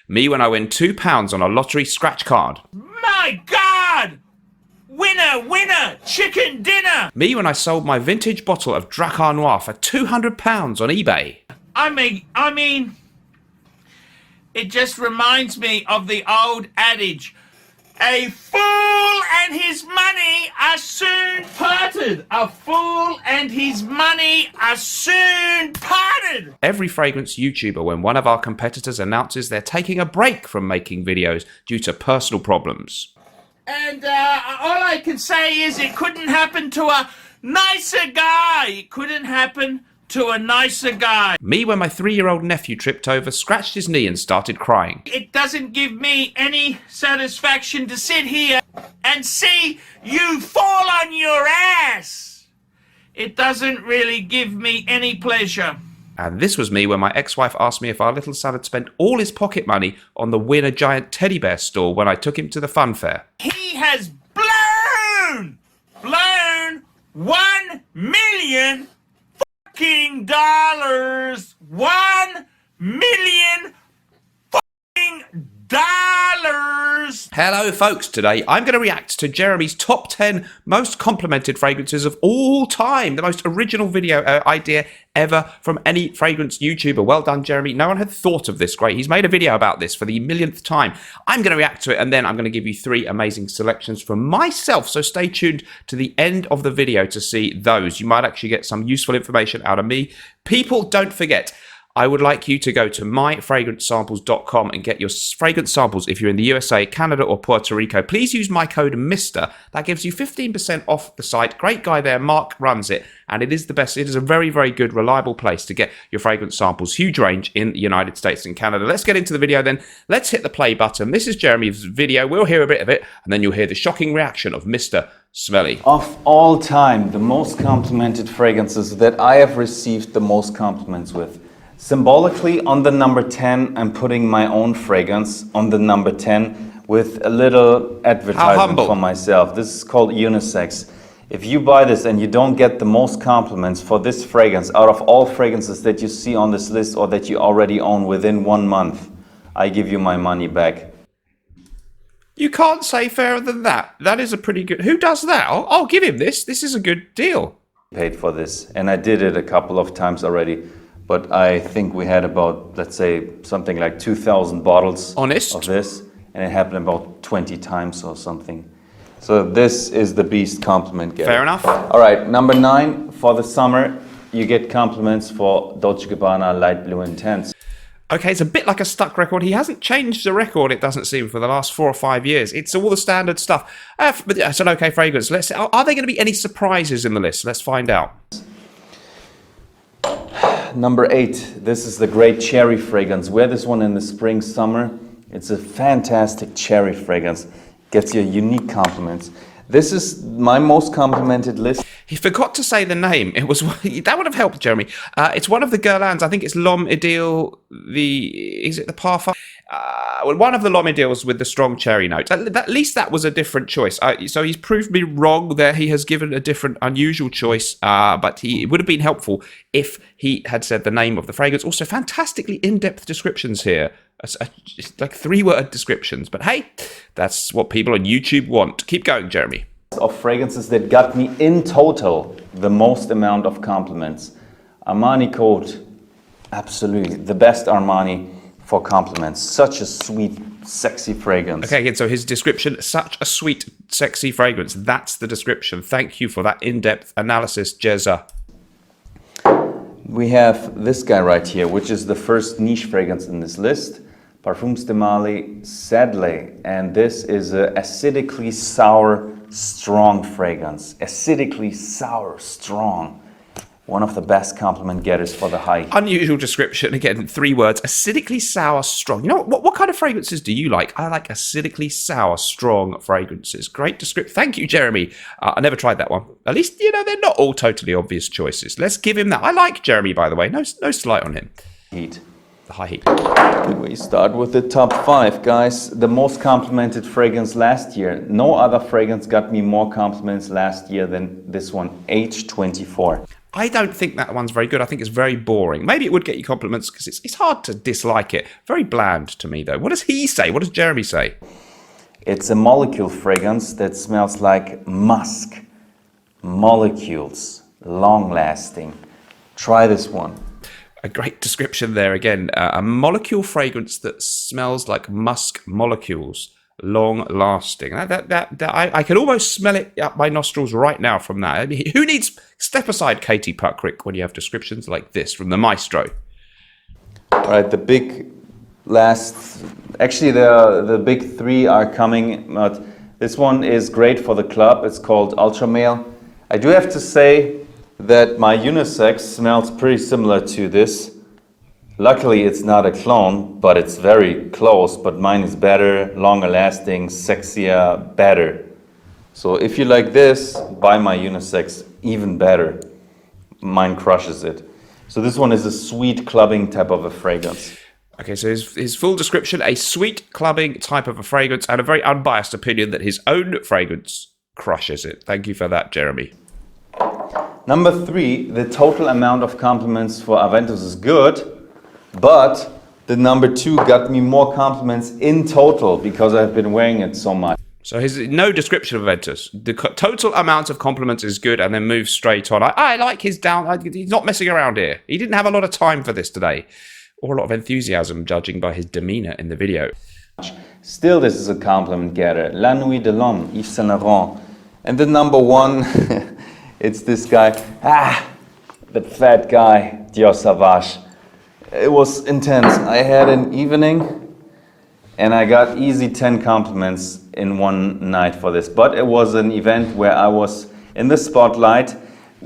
Me when I win £2 on a lottery scratch card. My God! Winner, winner, chicken dinner! Me when I sold my vintage bottle of Drakkar Noir for £200 on eBay. I mean, it just reminds me of the old adage, a fool and his money are soon parted. A fool and his money are soon parted. Every fragrance YouTuber, when one of our competitors announces they're taking a break from making videos due to personal problems. And all I can say is it couldn't happen to a nicer guy. It couldn't happen to a nicer guy. Me when my 3-year-old nephew tripped over, scratched his knee and started crying. It doesn't give me any satisfaction to sit here and see you fall on your ass. It doesn't really give me any pleasure. And this was me when my ex-wife asked me if our little son had spent all his pocket money on the Win a Giant teddy bear stall when I took him to the fun fair. He has blown $1 million fucking dollars. $1 million fucking dollars. Hello folks, today I'm going to react to Jeremy's top 10 most complimented fragrances of all time. The most original video idea ever from any fragrance YouTuber. Well done, Jeremy. No one had thought of this. Great. He's made a video about this for the millionth time. I'm going to react to it and then I'm going to give you 3 amazing selections from myself. So stay tuned to the end of the video to see those. You might actually get some useful information out of me. People, don't forget, I would like you to go to myfragrancesamples.com and get your fragrance samples if you're in the USA, Canada, or Puerto Rico. Please use my code MR. That gives you 15% off the site. Great guy there, Mark runs it, and it is the best. It is a very, very good, reliable place to get your fragrance samples. Huge range in the United States and Canada. Let's get into the video then. Let's hit the play button. This is Jeremy's video. We'll hear a bit of it, and then you'll hear the shocking reaction of Mr. Smelly. Of all time, the most complimented fragrances that I have received the most compliments with. Symbolically, on the number 10, I'm putting my own fragrance on the number 10 with a little advertisement for myself. This is called unisex. If you buy this and you don't get the most compliments for this fragrance out of all fragrances that you see on this list or that you already own within 1 month, I give you my money back. You can't say fairer than that. That is a pretty good... Who does that? I'll give him this. This is a good deal. Paid for this, and I did it a couple of times already. But I think we had about, let's say, something like 2,000 bottles of this, and it happened about 20 times or something. So this is the beast compliment getter. Fair enough. All right, number 9, for the summer, you get compliments for Dolce & Gabbana Light Blue Intense. Okay, it's a bit like a stuck record. He hasn't changed the record, it doesn't seem, for the last 4 or 5 years. It's all the standard stuff. But it's an okay fragrance. Are there going to be any surprises in the list? Let's find out. Number 8, this is the great cherry fragrance. Wear this one in the spring, summer. It's a fantastic cherry fragrance. Gets you unique compliments. This is my most complimented list. He forgot to say the name. It was that would have helped, Jeremy. It's one of the Guerlains. I think it's L'Homme Ideal. Is it the Parfum? Well, one of the L'Homme Ideals with the strong cherry note. At least that was a different choice. So he's proved me wrong there. He has given a different, unusual choice. But it would have been helpful if he had said the name of the fragrance. Also, fantastically in-depth descriptions here. Like 3-word descriptions. But hey, that's what people on YouTube want. Keep going, Jeremy. Of fragrances that got me in total the most amount of compliments. Armani coat, absolutely the best Armani for compliments. Such a sweet, sexy fragrance. Okay, again, so his description, such a sweet, sexy fragrance. That's the description. Thank you for that in-depth analysis, Jezza. We have this guy right here, which is the first niche fragrance in this list. Parfums de Mali Sadley. And this is a acidically sour, strong fragrance. Acidically sour, strong. One of the best compliment getters for the high. Unusual description, again, 3 words. Acidically sour, strong. You know, what kind of fragrances do you like? I like acidically sour, strong fragrances. Great description. Thank you, Jeremy. I never tried that one. At least, you know, they're not all totally obvious choices. Let's give him that. I like Jeremy, by the way. No slight on him. Heat. The high heat. We start with the top 5, guys. The most complimented fragrance last year. No other fragrance got me more compliments last year than this one, H24. I don't think that one's very good. I think it's very boring. Maybe it would get you compliments because it's hard to dislike it. Very bland to me, though. What does he say? What does Jeremy say? It's a molecule fragrance that smells like musk. Molecules, long-lasting. Try this one. A great description there again. A molecule fragrance that smells like musk molecules. Long-lasting. I can almost smell it up my nostrils right now from that. I mean, who needs... Step aside, Katie Puckrick, when you have descriptions like this from the maestro. All right, the big last... Actually, the big three are coming, but this one is great for the club. It's called Ultra Male. I do have to say that my unisex smells pretty similar to this. Luckily, it's not a clone, but it's very close. But mine is better, longer lasting, sexier, better. So if you like this, buy my unisex, even better. Mine crushes it. So this one is a sweet clubbing type of a fragrance. Okay, so his full description, a sweet clubbing type of a fragrance, and a very unbiased opinion that his own fragrance crushes it. Thank you for that, Jeremy. Number 3, the total amount of compliments for Aventus is good. But the number 2 got me more compliments in total because I've been wearing it so much. So his no description of Aventus. The total amount of compliments is good, and then moves straight on. I like his down. He's not messing around here. He didn't have a lot of time for this today, or a lot of enthusiasm, judging by his demeanor in the video. Still, this is a compliment getter. La Nuit de l'Homme, Yves Saint Laurent. And the number 1, it's this guy. The fat guy, Dior Sauvage. It was intense. I had an evening and I got easy 10 compliments in one night for this. But it was an event where I was in the spotlight.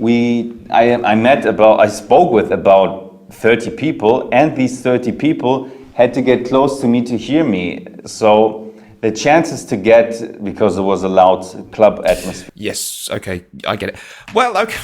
I spoke with about 30 people, and these 30 people had to get close to me to hear me. So the chances to get, because it was a loud club atmosphere. Yes, okay, I get it. Well, okay,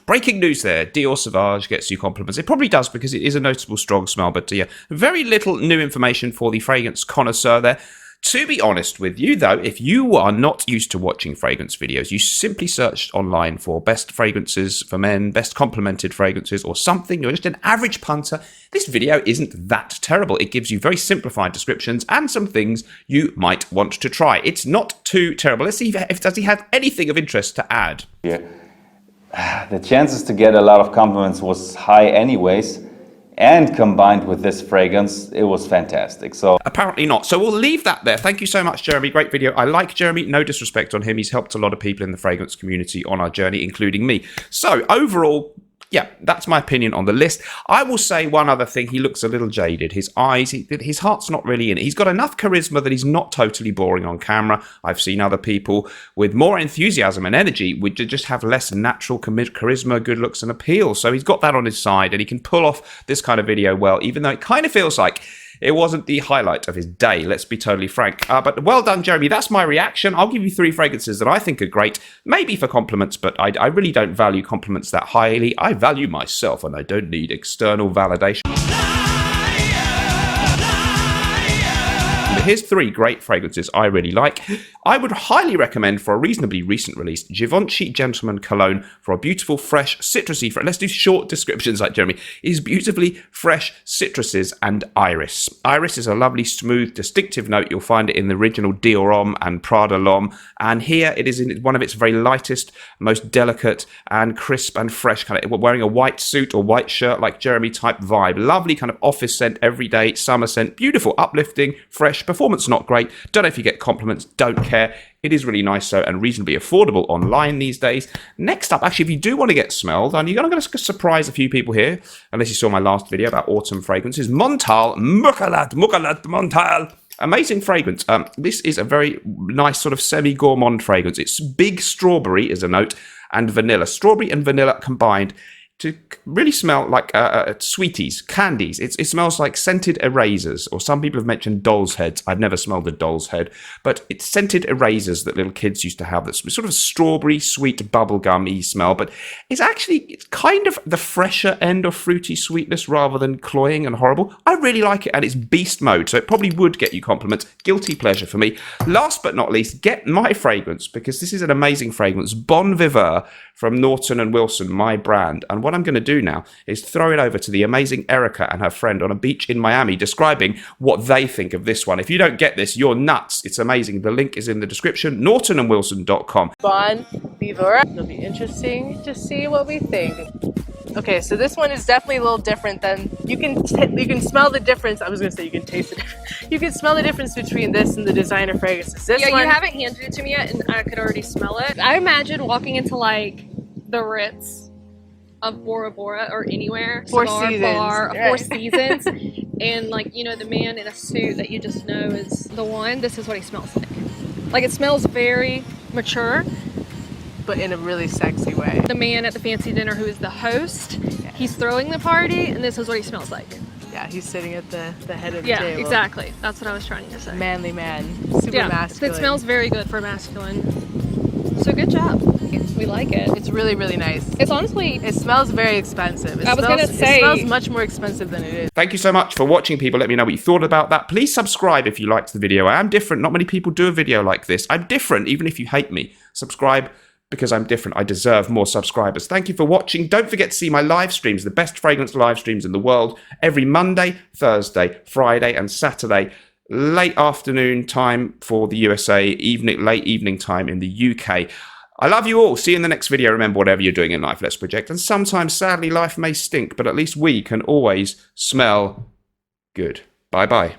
breaking news there. Dior Sauvage gets you compliments. It probably does because it is a noticeable strong smell, but yeah, very little new information for the fragrance connoisseur there. To be honest with you, though, if you are not used to watching fragrance videos, you simply searched online for best fragrances for men, best complimented fragrances or something, you're just an average punter, this video isn't that terrible. It gives you very simplified descriptions and some things you might want to try. It's not too terrible. Let's see if does he have anything of interest to add. Yeah. The chances to get a lot of compliments was high anyways. And combined with this fragrance, it was fantastic. So apparently not. So we'll leave that there. Thank you so much, Jeremy. Great video. I like Jeremy. No disrespect on him. He's helped a lot of people in the fragrance community on our journey, including me. So overall, yeah, that's my opinion on the list. I will say one other thing. He looks a little jaded. His eyes, his heart's not really in it. He's got enough charisma that he's not totally boring on camera. I've seen other people with more enthusiasm and energy would just have less natural charisma, good looks and appeal. So he's got that on his side and he can pull off this kind of video well, even though it kind of feels like it wasn't the highlight of his day, let's be totally frank. But well done, Jeremy. That's my reaction. I'll give you 3 fragrances that I think are great, maybe for compliments, but I really don't value compliments that highly. I value myself, and I don't need external validation. Here's 3 great fragrances I really like. I would highly recommend, for a reasonably recent release, Givenchy Gentleman Cologne for a beautiful, fresh, citrusy... Let's do short descriptions like Jeremy. It is beautifully fresh citruses and iris. Iris is a lovely, smooth, distinctive note. You'll find it in the original Dior Homme and Prada L'Homme. And here it is in one of its very lightest, most delicate and crisp and fresh, kind of wearing a white suit or white shirt like Jeremy type vibe. Lovely kind of office scent, everyday summer scent. Beautiful, uplifting, fresh. Performance not great. Don't know if you get compliments. Don't care. It is really nice though, and reasonably affordable online these days. Next up, actually, if you do want to get smelled, and you're going to surprise a few people here, unless you saw my last video about autumn fragrances, Montal, Mukalat Montal. Amazing fragrance. This is a very nice sort of semi-gourmand fragrance. It's big strawberry is a note, and vanilla. Strawberry and vanilla combined to really smell like sweeties, candies. It smells like scented erasers, or some people have mentioned doll's heads. I've never smelled a doll's head, but it's scented erasers that little kids used to have. That's sort of strawberry, sweet, bubblegum-y smell, but it's kind of the fresher end of fruity sweetness rather than cloying and horrible. I really like it, and it's beast mode, so it probably would get you compliments. Guilty pleasure for me. Last but not least, get my fragrance, because this is an amazing fragrance. Bon Viveur from Naughton and Wilson, my brand. And what I'm going to do now is throw it over to the amazing Erica and her friend on a beach in Miami, describing what they think of this one. If you don't get this, you're nuts. It's amazing. The link is in the description, nortonandwilson.com. Bon Viveur. It'll be interesting to see what we think. Okay, so this one is definitely a little different than, you can smell the difference. I was gonna say you can taste it. You can smell the difference between this and the designer fragrances. This one, you haven't handed it to me yet, and I could already smell it. I imagine walking into like the Ritz of Bora Bora or anywhere, Four cigar Seasons, bar, right. Four Seasons, and like, you know, the man in a suit that you just know is the one. This is what he smells like. Like, it smells very mature. but in a really sexy way. The man at the fancy dinner who is the host, he's throwing the party, and this is what he smells like. Yeah, he's sitting at the head of the Yeah, table. exactly. That's what I was trying to say. Manly man, super Yeah, masculine. it smells very good for masculine. So good job. We like it. It's really, really nice. It's honestly, It smells very expensive. I was gonna say- it smells much more expensive than it is. Thank you so much for watching, people. Let me know what you thought about that. Please subscribe if you liked the video. I am different. Not many people do a video like this. I'm different, even if you hate me. Subscribe because I'm different. I deserve more subscribers. Thank you for watching. Don't forget to see my live streams, the best fragrance live streams in the world, every Monday, Thursday, Friday, and Saturday. Late afternoon time for the USA, late evening time in the UK. I love you all. See you in the next video. Remember, whatever you're doing in life, let's project. And sometimes, sadly, life may stink, but at least we can always smell good. Bye-bye.